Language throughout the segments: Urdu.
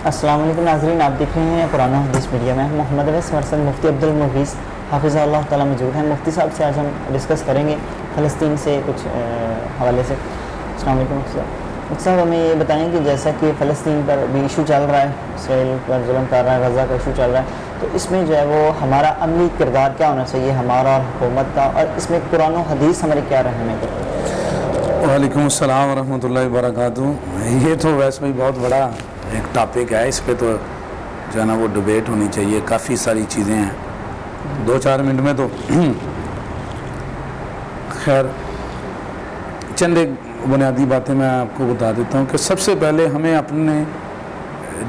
السلام علیکم ناظرین، آپ دیکھ رہے ہیں قرآن و حدیث میڈیا میں محمد اویس مرسد مفتی عبدالمغیث حافظ اللہ تعالیٰ موجود ہیں۔ مفتی صاحب سے آج ہم ڈسکس کریں گے فلسطین سے کچھ حوالے سے۔ السلام علیکم مفتی صاحب۔ مفتی صاحب ہمیں یہ بتائیں کہ جیسا کہ فلسطین پر بھی ایشو چل رہا ہے، اسرائیل پر ظلم کر رہا ہے، غزہ کا ایشو چل رہا ہے، تو اس میں جو ہے وہ ہمارا عملی کردار کیا ہونا چاہیے ہمارا اور حکومت کا، اور اس میں قرآن و حدیث ہمارے کیا رہنمائی کرتے ہیں؟ وعلیکم السلام ورحمۃ اللہ وبرکاتہ۔ یہ تو ویسے بھی بہت بڑا ایک ٹاپک ہے، اس پہ تو جو ہے نا وہ ڈبیٹ ہونی چاہیے، کافی ساری چیزیں ہیں، 2-4 منٹ میں تو خیر چند ایک بنیادی باتیں میں آپ کو بتا دیتا ہوں کہ سب سے پہلے ہمیں اپنے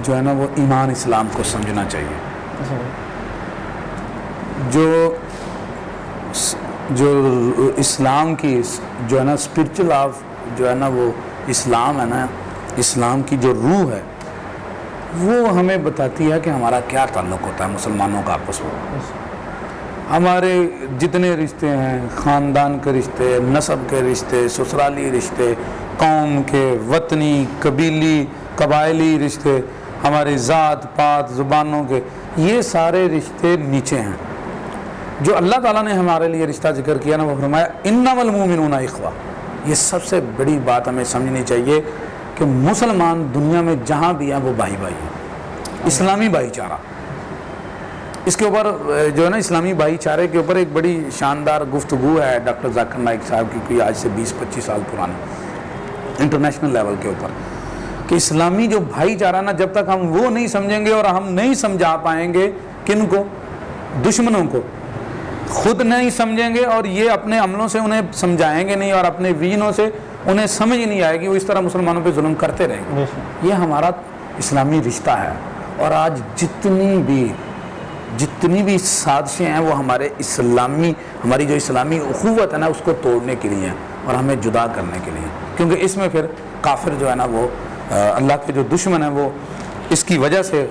جو ہے نا وہ ایمان اسلام کو سمجھنا چاہیے۔ جو اسلام کی جو ہے نا اسپرچل آف جو ہے نا وہ اسلام ہے نا، اسلام کی جو روح ہے وہ ہمیں بتاتی ہے کہ ہمارا کیا تعلق ہوتا ہے مسلمانوں کا آپس میں۔ ہمارے جتنے رشتے ہیں، خاندان کے رشتے، نسب کے رشتے، سسرالی رشتے، قوم کے، وطنی، قبیلی، قبائلی رشتے، ہمارے ذات پات، زبانوں کے، یہ سارے رشتے نیچے ہیں۔ جو اللہ تعالیٰ نے ہمارے لیے رشتہ ذکر کیا نا، وہ فرمایا انما المؤمنون اخوہ۔ یہ سب سے بڑی بات ہمیں سمجھنی چاہیے کہ مسلمان دنیا میں جہاں بھی ہیں وہ بھائی بھائی ہیں، اسلامی بھائی چارہ۔ اس کے اوپر جو ہے نا اسلامی بھائی چارے کے اوپر ایک بڑی شاندار گفتگو ہے ڈاکٹر ذاکر نائک صاحب کی، کوئی آج سے 20-25 سال پرانی، انٹرنیشنل لیول کے اوپر، کہ اسلامی جو بھائی چارہ نا، جب تک ہم وہ نہیں سمجھیں گے اور ہم نہیں سمجھا پائیں گے کن کو، دشمنوں کو، خود نہیں سمجھیں گے اور یہ اپنے عملوں سے انہیں سمجھائیں گے نہیں اور اپنے وینوں سے انہیں سمجھ نہیں آئے گی، وہ اس طرح مسلمانوں پہ ظلم کرتے رہیں گے۔ یہ ہمارا اسلامی رشتہ ہے، اور آج جتنی بھی سازشیں ہیں وہ ہماری جو اسلامی اخوت ہے نا اس کو توڑنے کے لیے ہیں اور ہمیں جدا کرنے کے لیے، کیونکہ اس میں پھر کافر جو ہے نا وہ اللہ کے جو دشمن ہیں وہ اس کی وجہ سے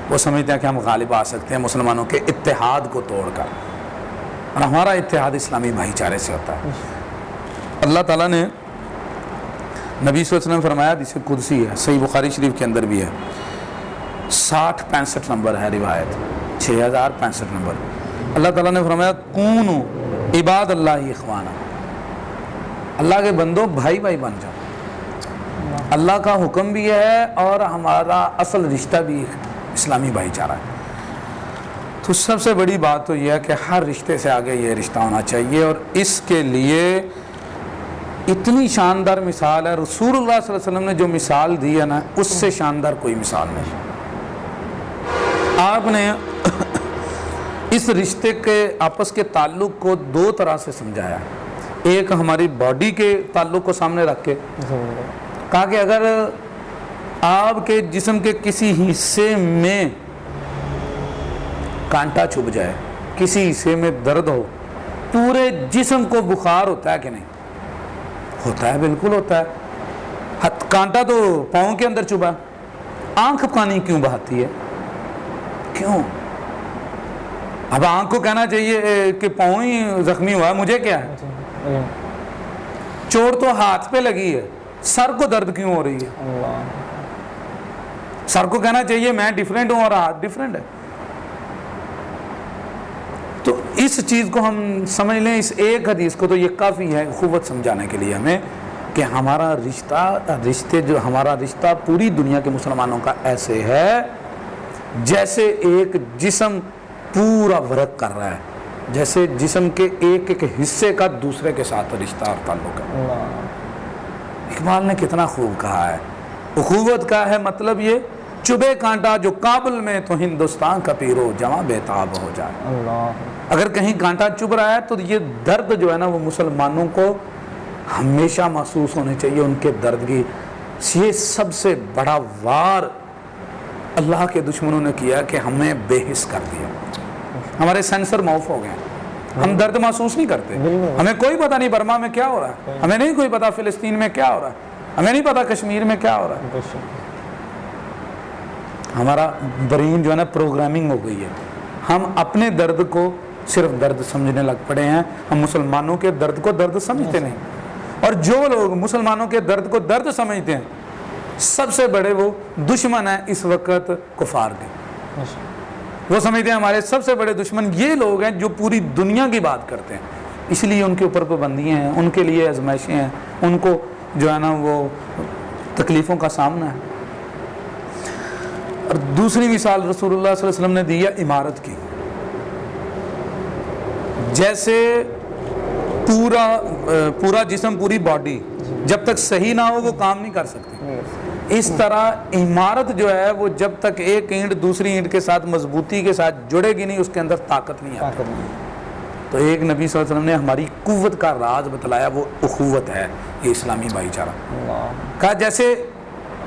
وہ سمجھتے ہیں کہ ہم غالب آ سکتے ہیں مسلمانوں کے اتحاد کو توڑ کر، اور ہمارا اتحاد اسلامی بھائی چارے سے ہوتا ہے۔ اللہ تعالیٰ نے نبی صلی اللہ علیہ وسلم فرمایا، حدیث قدسی ہے، صحیح بخاری شریف کے اندر بھی ہے، 65 نمبر ہے روایت، 6065 نمبر۔ اللہ تعالیٰ نے فرمایا کونوا عباد اللہ اخوانا، اللہ کے بندوں بھائی بھائی بن جاؤ۔ اللہ کا حکم بھی ہے اور ہمارا اصل رشتہ بھی اسلامی بھائی چارہ ہے۔ تو سب سے بڑی بات تو یہ ہے کہ ہر رشتے سے آگے یہ رشتہ ہونا چاہیے، اور اس کے لیے اتنی شاندار مثال ہے، رسول اللہ صلی اللہ علیہ وسلم نے جو مثال دی ہے نا، اس سے شاندار کوئی مثال نہیں۔ آپ نے اس رشتے کے آپس کے تعلق کو 2 طرح سے سمجھایا، ایک ہماری باڈی کے تعلق کو سامنے رکھ کے کہا کہ اگر آپ کے جسم کے کسی حصے میں کانٹا چھپ جائے، کسی حصے میں درد ہو، پورے جسم کو بخار ہوتا ہے کہ نہیں؟ ہوتا ہے، بالکل ہوتا ہے۔ کانٹا تو پاؤں کے اندر چبھا، آنکھ پانی کیوں بہاتی ہے؟ کیوں؟ اب آنکھ کو کہنا چاہیے کہ پاؤں ہی زخمی ہوا ہے، مجھے کیا ہے؟ چوٹ تو ہاتھ پہ لگی ہے، سر کو درد کیوں ہو رہی ہے؟ سر کو کہنا چاہیے میں ڈیفرنٹ ہوں اور ہاتھ ڈیفرنٹ ہے۔ تو اس چیز کو ہم سمجھ لیں، اس ایک حدیث کو تو یہ کافی ہے اخوت سمجھانے کے لیے ہمیں، کہ ہمارا رشتہ پوری دنیا کے مسلمانوں کا ایسے ہے جیسے ایک جسم پورا ورک کر رہا ہے، جیسے جسم کے ایک ایک حصے کا دوسرے کے ساتھ رشتہ اور تعلق ہے۔ اقبال نے کتنا خوب کہا ہے، اخوت کا ہے مطلب یہ، چبھے کانٹا جو کابل میں تو ہندوستان کا پیرو جواں بےتاب ہو جائے۔ اگر کہیں کانٹا چبھ رہا ہے تو یہ درد جو ہے نا وہ مسلمانوں کو ہمیشہ محسوس ہونے چاہیے، ان کے درد کی۔ یہ سب سے بڑا وار اللہ کے دشمنوں نے کیا کہ ہمیں بے حس کر دیا، ہمارے سینسر معاف ہو گئے، ہم درد محسوس نہیں کرتے، ہمیں کوئی پتہ نہیں برما میں کیا ہو رہا ہے، ہمیں نہیں کوئی پتہ فلسطین میں کیا ہو رہا ہے، ہمیں نہیں پتہ کشمیر میں کیا ہو رہا ہے۔ ہمارا برین جو ہے نا پروگرامنگ ہو گئی ہے، ہم اپنے درد کو صرف درد سمجھنے لگ پڑے ہیں، ہم مسلمانوں کے درد کو درد سمجھتے نہیں۔ اور جو لوگ مسلمانوں کے درد کو درد سمجھتے ہیں، سب سے بڑے وہ دشمن ہیں اس وقت کفار کے. وہ سمجھتے ہیں ہمارے سب سے بڑے دشمن یہ لوگ ہیں جو پوری دنیا کی بات کرتے ہیں, اس لیے ان کے اوپر پابندیاں ہیں, ان کے لیے آزمائشیں ہیں, ان کو جو ہے نا وہ تکلیفوں کا سامنا ہے. اور دوسری مثال رسول اللہ صلی اللہ علیہ وسلم نے دی ہے عمارت کی. جیسے پورا جسم, پوری باڈی جب تک صحیح نہ ہو وہ کام نہیں کر سکتی, اس طرح عمارت جو ہے وہ جب تک ایک اینٹ دوسری اینٹ کے ساتھ مضبوطی کے ساتھ جڑے گی نہیں, اس کے اندر طاقت نہیں آتی. تو ایک نبی صلی اللہ علیہ وسلم نے ہماری قوت کا راز بتلایا, وہ اخوت ہے, یہ اسلامی بھائی چارہ. کہا جیسے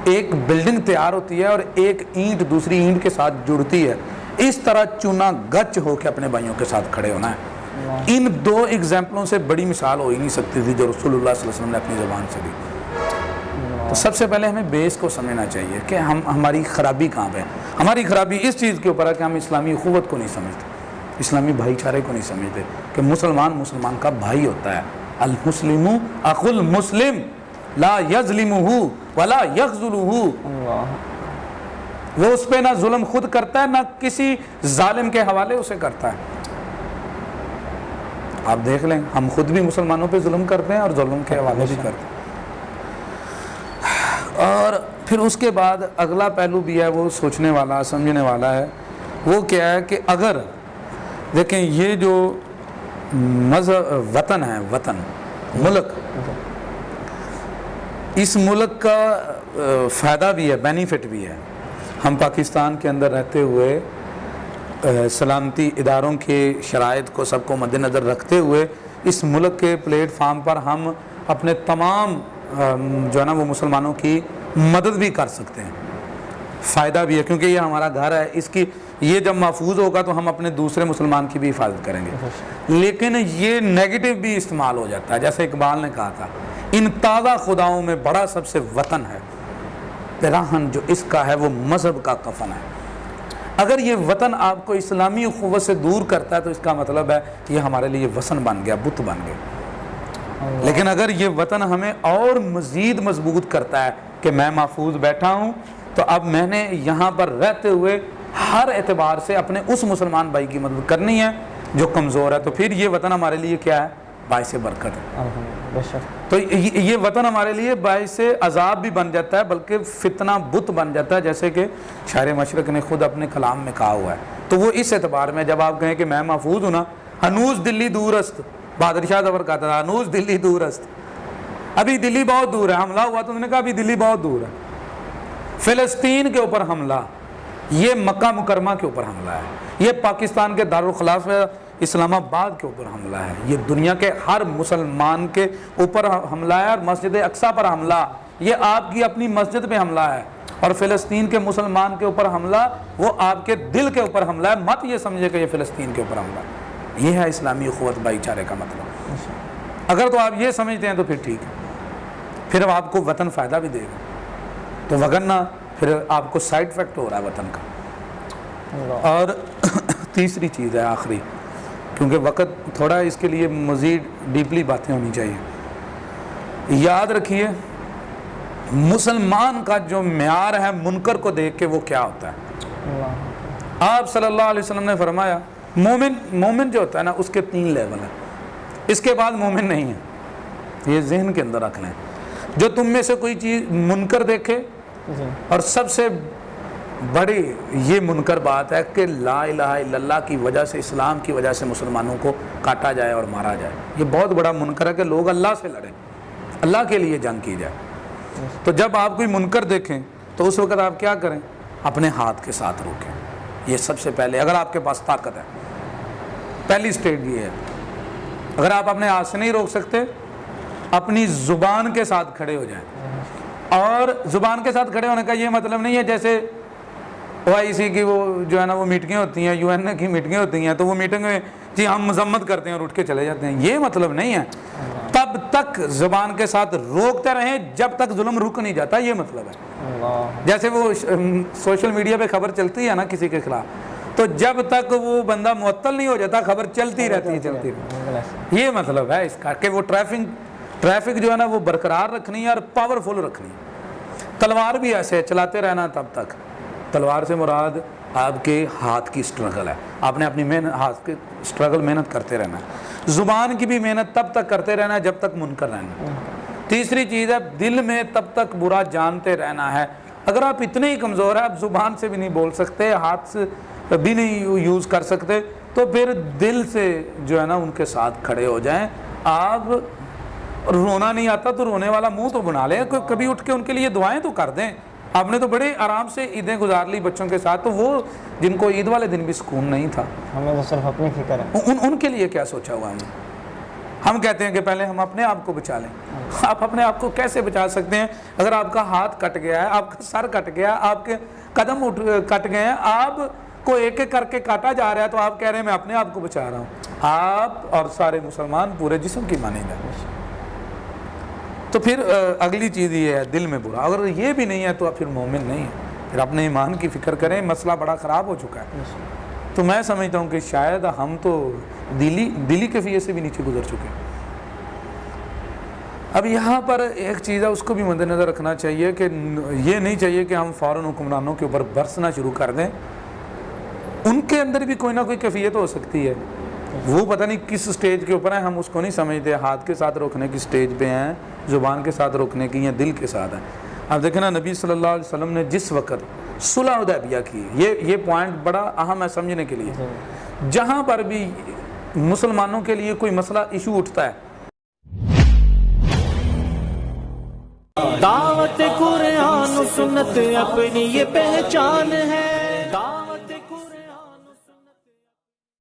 ایک بلڈنگ تیار ہوتی ہے اور ایک اینٹ دوسری اینٹ کے ساتھ جڑتی ہے, اس طرح چونا گچ ہو کے اپنے بھائیوں کے ساتھ کھڑے ہونا ہے. ان دو ایگزامپلوں سے بڑی مثال ہو ہی نہیں سکتی تھی جو رسول اللہ صلی اللہ علیہ وسلم نے اپنی زبان سے دی. تو سب سے پہلے ہمیں بیس کو سمجھنا چاہیے کہ ہماری خرابی کہاں پہ ہے. ہماری خرابی اس چیز کے اوپر ہے کہ ہم اسلامی اخوت کو نہیں سمجھتے, اسلامی بھائی چارے کو نہیں سمجھتے کہ مسلمان کا بھائی ہوتا ہے. المسلم اخو المسلم لا یظلمہ ولا یخذلہ. وہ اس پہ نہ ظلم خود کرتا ہے نہ کسی ظالم کے حوالے اسے کرتا ہے. آپ دیکھ لیں ہم خود بھی مسلمانوں پہ ظلم کرتے ہیں اور ظلم کے حوالے بھی کرتے ہیں. اور پھر اس کے بعد اگلا پہلو بھی ہے, وہ سوچنے والا سمجھنے والا ہے. وہ کیا ہے کہ اگر دیکھیں یہ جو وطن ہے, وطن ملک, اس ملک کا فائدہ بھی ہے, بینیفٹ بھی ہے. ہم پاکستان کے اندر رہتے ہوئے سلامتی اداروں کے شرائط کو سب کو مد نظر رکھتے ہوئے اس ملک کے پلیٹ فارم پر ہم اپنے تمام جو ہے نا وہ مسلمانوں کی مدد بھی کر سکتے ہیں. فائدہ بھی ہے کیونکہ یہ ہمارا گھر ہے, اس کی یہ جب محفوظ ہوگا تو ہم اپنے دوسرے مسلمان کی بھی حفاظت کریں گے. لیکن یہ نیگیٹو بھی استعمال ہو جاتا ہے. جیسے اقبال نے کہا تھا, ان تازہ خداؤں میں بڑا سب سے وطن ہے, پیراہن جو اس کا ہے وہ مذہب کا کفن ہے. اگر یہ وطن آپ کو اسلامی اخوت سے دور کرتا ہے تو اس کا مطلب ہے یہ ہمارے لیے وثن بن گیا, بت بن گیا. لیکن اگر یہ وطن ہمیں اور مزید مضبوط کرتا ہے کہ میں محفوظ بیٹھا ہوں, تو اب میں نے یہاں پر رہتے ہوئے ہر اعتبار سے اپنے اس مسلمان بھائی کی مدد کرنی ہے جو کمزور ہے, تو پھر یہ وطن ہمارے لیے کیا ہے, باعث برکت ہے. تو یہ وطن ہمارے لیے باعث عذاب بھی بن جاتا ہے, بلکہ فتنہ بت بن جاتا ہے, جیسے کہ شاعر مشرق نے خود اپنے کلام میں کہا ہوا ہے. تو وہ اس اعتبار میں جب آپ کہیں کہ میں محفوظ ہوں نا, ہنوز دلی دور است, بہادر شاہ ظفر کہتا تھا ہنوز دلی دور است, ابھی دلی بہت دور ہے. حملہ ہوا تو انہوں نے کہا ابھی دلی بہت دور ہے. فلسطین کے اوپر حملہ, یہ مکہ مکرمہ کے اوپر حملہ ہے, یہ پاکستان کے دارالخلافہ اسلام آباد کے اوپر حملہ ہے, یہ دنیا کے ہر مسلمان کے اوپر حملہ ہے. اور مسجد اقصیٰ پر حملہ, یہ آپ کی اپنی مسجد پہ حملہ ہے. اور فلسطین کے مسلمان کے اوپر حملہ وہ آپ کے دل کے اوپر حملہ ہے. مت یہ سمجھے کہ یہ فلسطین کے اوپر حملہ ہے. یہ ہے اسلامی اخوت بھائی چارے کا مطلب. اگر تو آپ یہ سمجھتے ہیں تو پھر ٹھیک ہے, پھر آپ کو وطن فائدہ بھی دے گا. تو وگرنہ پھر آپ کو سائیڈ افیکٹ ہو رہا ہے وطن کا. اور تیسری چیز ہے آخری, کیونکہ وقت تھوڑا ہے, اس کے لیے مزید ڈیپلی باتیں ہونی چاہیے. یاد رکھیے مسلمان کا جو معیار ہے منکر کو دیکھ کے وہ کیا ہوتا ہے. آپ صلی اللہ علیہ وسلم نے فرمایا مومن جو ہوتا ہے نا اس کے 3 لیول ہیں, اس کے بعد مومن نہیں ہے. یہ ذہن کے اندر رکھ لیں. جو تم میں سے کوئی چیز منکر دیکھے, اور سب سے بڑی یہ منکر بات ہے کہ لا الہ الا اللہ کی وجہ سے, اسلام کی وجہ سے مسلمانوں کو کاٹا جائے اور مارا جائے. یہ بہت بڑا منکر ہے کہ لوگ اللہ سے لڑیں, اللہ کے لیے جنگ کی جائے. تو جب آپ کوئی منکر دیکھیں تو اس وقت آپ کیا کریں, اپنے ہاتھ کے ساتھ روکیں. یہ سب سے پہلے, اگر آپ کے پاس طاقت ہے, پہلی سٹیج یہ ہے. اگر آپ اپنے ہاتھ سے نہیں روک سکتے, اپنی زبان کے ساتھ کھڑے ہو جائیں. اور زبان کے ساتھ کھڑے ہونے کا یہ مطلب نہیں ہے جیسے OIC کی وہ جو ہے نا وہ میٹنگیں ہوتی ہیں, UN کی میٹنگیں ہوتی ہیں, تو وہ میٹنگ میں جی ہم مذمت کرتے ہیں اور اٹھ کے چلے جاتے ہیں. یہ مطلب نہیں ہے. تب تک زبان کے ساتھ روکتے رہیں جب تک ظلم رک نہیں جاتا, یہ مطلب ہے. جیسے وہ سوشل میڈیا پہ خبر چلتی ہے نا کسی کے خلاف, تو جب تک وہ بندہ معطل نہیں ہو جاتا خبر چلتی رہتی ہے. یہ مطلب ہے اس کا کہ وہ ٹریفک جو ہے نا وہ برقرار رکھنی ہے اور پاورفل رکھنی ہے. تلوار بھی ایسے ہے چلاتے رہنا تب تک. تلوار سے مراد آپ کے ہاتھ کی سٹرگل ہے, آپ نے اپنی محنت ہاتھ کے سٹرگل محنت کرتے رہنا ہے. زبان کی بھی محنت تب تک کرتے رہنا ہے جب تک منکر رہنا. تیسری چیز ہے دل میں تب تک برا جانتے رہنا ہے. اگر آپ اتنے ہی کمزور ہیں, آپ زبان سے بھی نہیں بول سکتے, ہاتھ سے بھی نہیں یوز کر سکتے, تو پھر دل سے جو ہے نا ان کے ساتھ کھڑے ہو جائیں. آپ رونا نہیں آتا تو رونے والا منہ تو بنا لیں, کبھی اٹھ کے ان کے لیے دعائیں تو کر دیں. آپ نے تو بڑے آرام سے عیدیں گزار لی بچوں کے ساتھ, تو وہ جن کو عید والے دن بھی سکون نہیں تھا, ہمیں تو صرف اپنی فکر ہے. ان کے لیے کیا سوچا ہوا ہے. ہم کہتے ہیں کہ پہلے ہم اپنے آپ کو بچا لیں. آپ اپنے آپ کو کیسے بچا سکتے ہیں؟ اگر آپ کا ہاتھ کٹ گیا ہے, آپ کا سر کٹ گیا, آپ کے قدم کٹ گئے ہیں, آپ کو ایک ایک کر کے کاٹا جا رہا ہے, تو آپ کہہ رہے ہیں میں اپنے آپ کو بچا رہا ہوں. آپ اور سارے مسلمان پورے جسم کی مانیں گے. تو پھر اگلی چیز یہ ہے دل میں برا. اگر یہ بھی نہیں ہے تو پھر مومن نہیں ہے. پھر اپنے ایمان کی فکر کریں, مسئلہ بڑا خراب ہو چکا ہے. تو میں سمجھتا ہوں کہ شاید ہم تو دلی کیفیت سے بھی نیچے گزر چکے. اب یہاں پر ایک چیز ہے, اس کو بھی مد نظر رکھنا چاہیے کہ یہ نہیں چاہیے کہ ہم فوراً حکمرانوں کے اوپر برسنا شروع کر دیں. ان کے اندر بھی کوئی نہ کوئی کیفیت ہو سکتی ہے, وہ پتہ نہیں کس سٹیج کے اوپر ہیں, ہم اس کو نہیں سمجھتے. ہاتھ کے ساتھ روکنے کی سٹیج پہ ہیں, زبان کے ساتھ روکنے کی, یا دل کے ساتھ ہیں. اب دیکھیں نا, نبی صلی اللہ علیہ وسلم نے جس وقت صلح حدیبیہ کی, یہ پوائنٹ بڑا اہم ہے سمجھنے کے لیے. جہاں پر بھی مسلمانوں کے لیے کوئی مسئلہ ایشو اٹھتا ہے, دعوت قرآن و سنت اپنی یہ پہچان ہے.